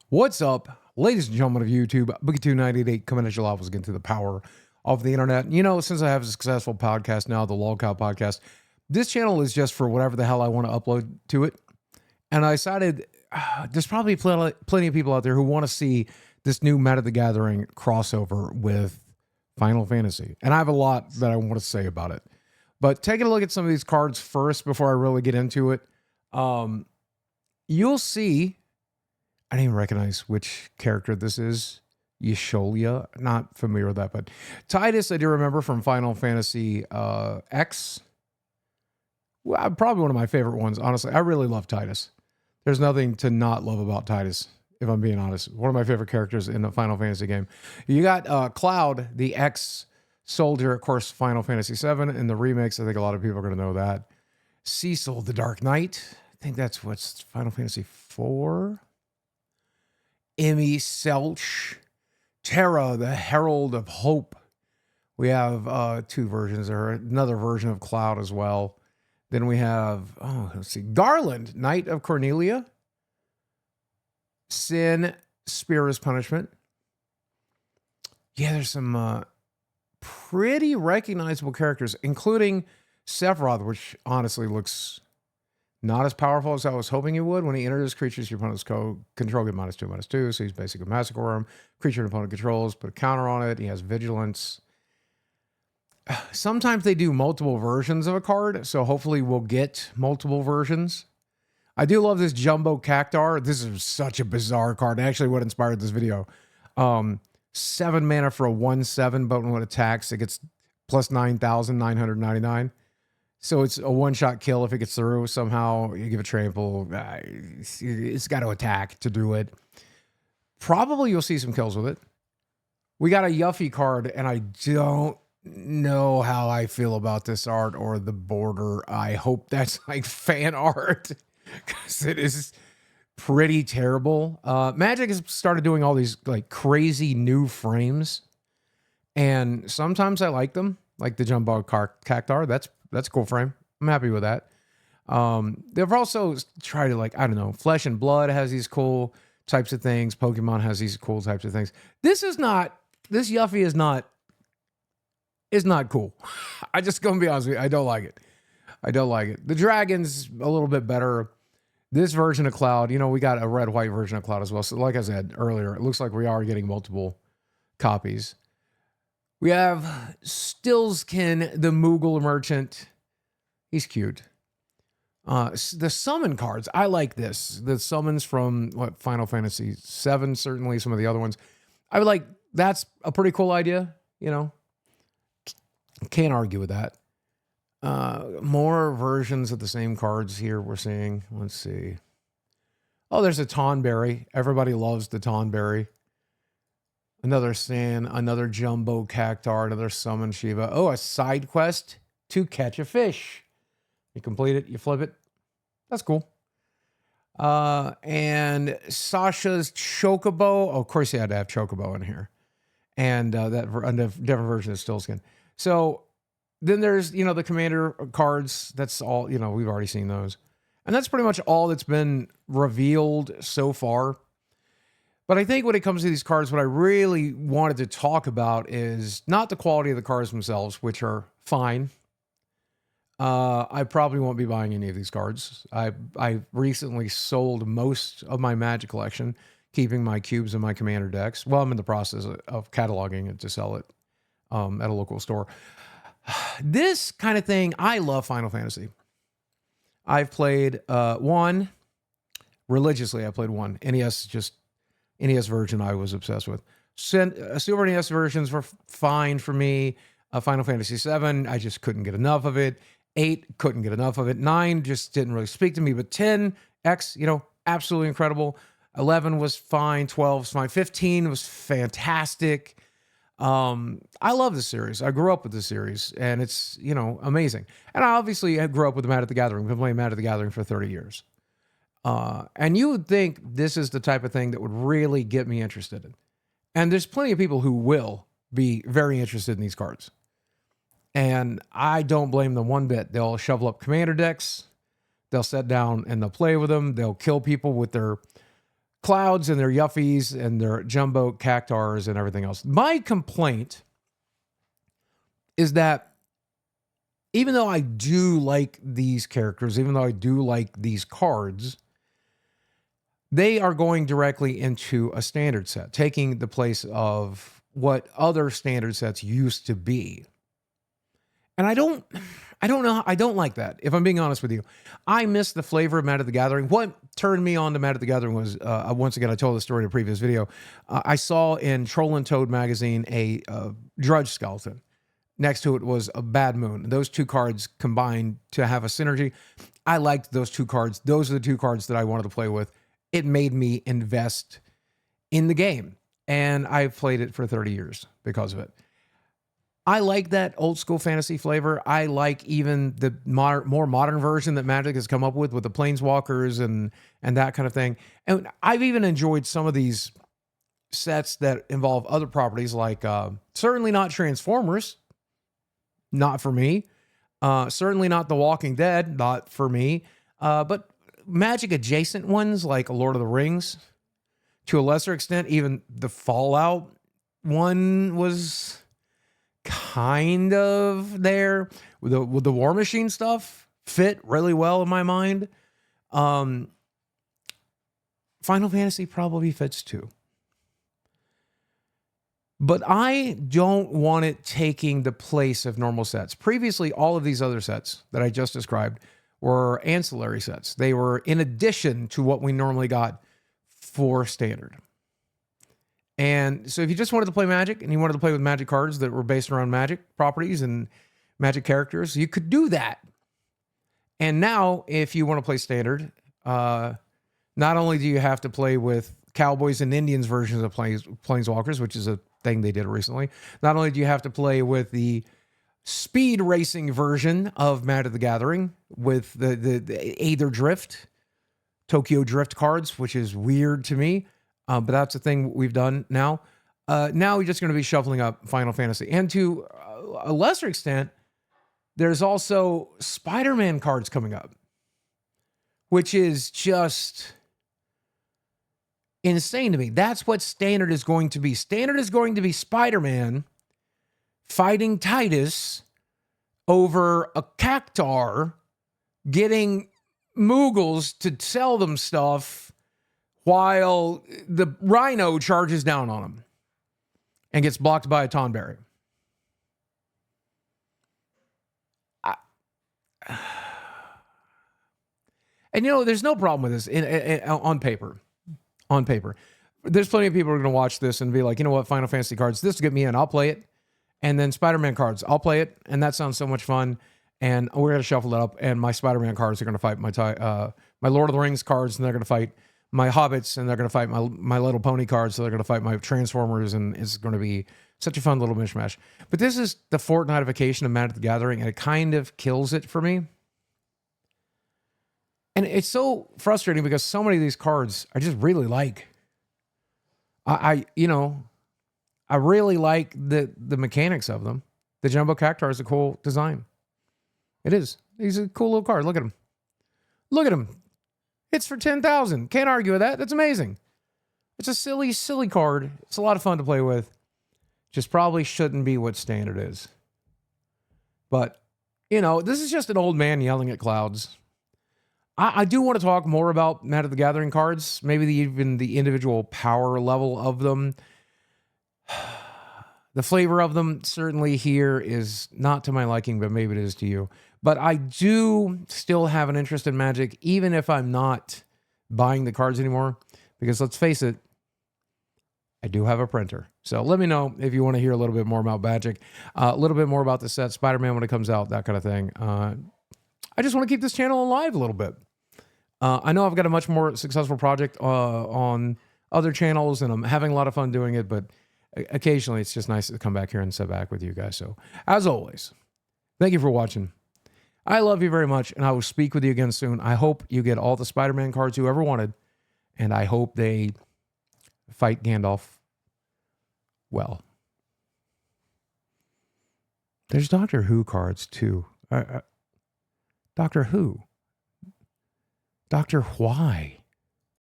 What's up, ladies and gentlemen of YouTube? Boogie2988 coming at you live once again to the power of the internet. You know, since I have a successful podcast now, the Lolcow Podcast, this channel is just for whatever the hell I want to upload to it. And I decided there's probably plenty of people out there who want to see this new Magic the Gathering crossover with Final Fantasy. And I have a lot that I want to say about it. But taking a look at some of these cards first before I really get into it, you'll see, I didn't even recognize which character this is. Ysholia, not familiar with that, but Tidus, I do remember from Final Fantasy X. Well, probably one of my favorite ones, honestly. I really love Tidus. There's nothing to not love about Tidus, if I'm being honest. One of my favorite characters in a Final Fantasy game. You got Cloud, the ex-soldier, of course, Final Fantasy VII. In the remakes, I think a lot of people are going to know that. Cecil, the Dark Knight. I think that's what's Final Fantasy IV. Emmy Selch. Terra, the Herald of Hope. We have two versions there. Another version of Cloud as well. Then we have, let's see, Garland, Knight of Cornelia. Sin, Spear as Punishment. Yeah, there's some pretty recognizable characters, including Sephiroth, which honestly looks not as powerful as I was hoping it would. When he enters creatures your opponent's control, get -2/-2. So he's basically a Massacre Worm. Creature an opponent controls, put a counter on it. He has Vigilance. Sometimes they do multiple versions of a card, so hopefully we'll get multiple versions. I do love this Jumbo Cactuar. This is such a bizarre card. Actually, what inspired this video. 7 mana for a 1/7, but when it attacks, it gets plus 9,999. So it's a one-shot kill if it gets through. Somehow you give it trample. It's got to attack to do it. Probably you'll see some kills with it. We got a Yuffie card, and I don't know how I feel about this art or the border. I hope that's like fan art because it is pretty terrible. Magic has started doing all these like crazy new frames, and sometimes I like them, like the Jumbo Cactuar. That's a cool frame. I'm happy with that. They've also tried to, like, I don't know, Flesh and Blood has these cool types of things. Pokemon has these cool types of things. This Yuffie is not cool. I just gonna be honest with you. I don't like it. I don't like it. The Dragon's a little bit better. This version of Cloud, you know, we got a red-white version of Cloud as well. So like I said earlier, it looks like we are getting multiple copies. We have Stillskin, the Moogle Merchant. He's cute. The summon cards, I like this. The summons from Final Fantasy VII, certainly some of the other ones. I would like, that's a pretty cool idea, you know. Can't argue with that. More versions of the same cards here we're seeing. Let's see. Oh, there's a Tonberry. Everybody loves the Tonberry. Another Sand, another Jumbo Cactuar, another Summon Shiva. Oh, a side quest to catch a fish. You complete it, you flip it. That's cool. And Sasha's Chocobo. Oh, of course you had to have Chocobo in here. And that different version of Stillskin. So then there's, you know, the commander cards. That's all, you know, we've already seen those. And that's pretty much all that's been revealed so far. But I think when it comes to these cards, what I really wanted to talk about is not the quality of the cards themselves, which are fine. I probably won't be buying any of these cards. I recently sold most of my Magic collection, keeping my cubes and my commander decks. Well, I'm in the process of cataloging it to sell it at a local store. This kind of thing, I love Final Fantasy. I've played one religiously. I played one. NES version I was obsessed with. Super NES versions were fine for me. Final Fantasy VII, I just couldn't get enough of it. 8, couldn't get enough of it. 9 just didn't really speak to me. But 10, X, you know, absolutely incredible. 11 was fine. 12 was fine. 15 was fantastic. I love this series. I grew up with this series, and it's, you know, amazing. And I obviously grew up with Magic the Gathering. I've been playing Magic the Gathering for 30 years. And you would think this is the type of thing that would really get me interested in. And there's plenty of people who will be very interested in these cards. And I don't blame them one bit. They'll shovel up commander decks. They'll sit down and they'll play with them. They'll kill people with their clouds and their Yuffies and their jumbo cactars and everything else. My complaint is that even though I do like these characters, even though I do like these cards, they are going directly into a standard set, taking the place of what other standard sets used to be. And I don't know. I don't like that. If I'm being honest with you, I miss the flavor of Magic the Gathering. What turned me on to Magic the Gathering was, once again, I told the story in a previous video. I saw in Troll and Toad magazine a Drudge skeleton. Next to it was a Bad Moon. Those two cards combined to have a synergy. I liked those two cards. Those are the two cards that I wanted to play with. It made me invest in the game. And I've played it for 30 years because of it. I like that old school fantasy flavor. I like even the more modern version that Magic has come up with the Planeswalkers and that kind of thing. And I've even enjoyed some of these sets that involve other properties, like certainly not Transformers. Not for me. Certainly not The Walking Dead. Not for me. But Magic adjacent ones like Lord of the Rings. To a lesser extent, even the Fallout one was kind of there. With the War Machine stuff fit really well in my mind. Final Fantasy probably fits too. But I don't want it taking the place of normal sets. Previously, all of these other sets that I just described were ancillary sets. They were in addition to what we normally got for standard. And so if you just wanted to play Magic and you wanted to play with Magic cards that were based around Magic properties and Magic characters, you could do that. And now, if you want to play standard, not only do you have to play with Cowboys and Indians versions of Planeswalkers, which is a thing they did recently. Not only do you have to play with the speed racing version of Magic the Gathering with the Aether Drift, Tokyo Drift cards, which is weird to me, but that's the thing we've done now. Now we're just going to be shuffling up Final Fantasy. And to a lesser extent, there's also Spider-Man cards coming up, which is just insane to me. That's what standard is going to be. Standard is going to be Spider-Man fighting Titus over a cactar, getting Moogles to sell them stuff while the Rhino charges down on him and gets blocked by a Tonberry. And you know, there's no problem with this on paper. On paper, there's plenty of people who are going to watch this and be like, you know what, Final Fantasy cards, this will get me in, I'll play it. And then Spider-Man cards, I'll play it, and that sounds so much fun. And we're going to shuffle it up, and my Spider-Man cards are going to fight my Lord of the Rings cards, and they're going to fight my Hobbits, and they're going to fight my Little Pony cards, so they're going to fight my Transformers, and it's going to be such a fun little mishmash. But this is the Fortnitification of Magic the Gathering, and it kind of kills it for me. And it's so frustrating because so many of these cards I just really like. I really like the mechanics of them. The Jumbo Cactar is a cool design. It is. He's a cool little card. Look at him. Look at him. It's for 10,000. Can't argue with that. That's amazing. It's a silly, silly card. It's a lot of fun to play with. Just probably shouldn't be what standard is. But, you know, this is just an old man yelling at clouds. I do want to talk more about Magic the Gathering cards, maybe even the individual power level of them. The flavor of them certainly here is not to my liking, but maybe it is to you. But I do still have an interest in Magic, even if I'm not buying the cards anymore. Because let's face it, I do have a printer. So let me know if you want to hear a little bit more about Magic, a little bit more about the set, Spider-Man when it comes out, that kind of thing. I just want to keep this channel alive a little bit. I know I've got a much more successful project on other channels, and I'm having a lot of fun doing it, but occasionally it's just nice to come back here and sit back with you guys. So, as always, thank you for watching. I love you very much, and I will speak with you again soon. I hope you get all the Spider-Man cards you ever wanted, and I hope they fight Gandalf well. There's Doctor Who cards, too. Doctor Who? Doctor Why?